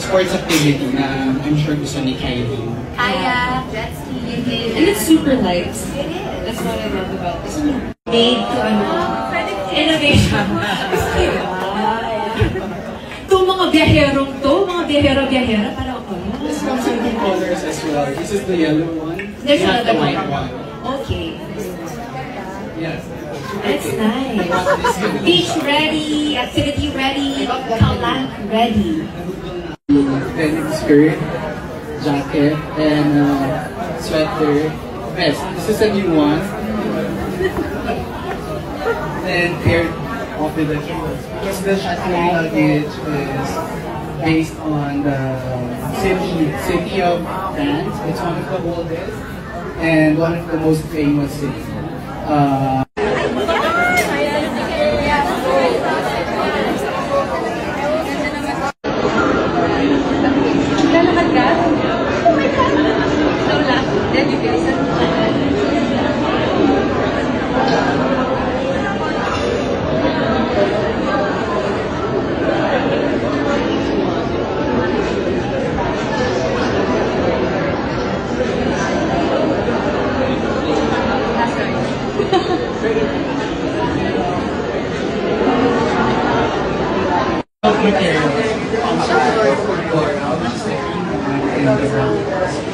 Sports activity na I'm sure gusto ni Kylie. Kaya, jet ski. And it's super light. That's what I love about this. Made to innovation. Itong mga biyaherong to, mga biyahera, parang This comes in two colors as well. This is the yellow one. There's another the white one. Okay. Yes. That's nice. Beach ready, activity ready, kalan ready. Then skirt, jacket, and sweater, vest. This is a new one. Then paired off with the shoes. Because the Chatelaine luggage is based on the city of France. It's one of the oldest and one of the most famous cities. Materials.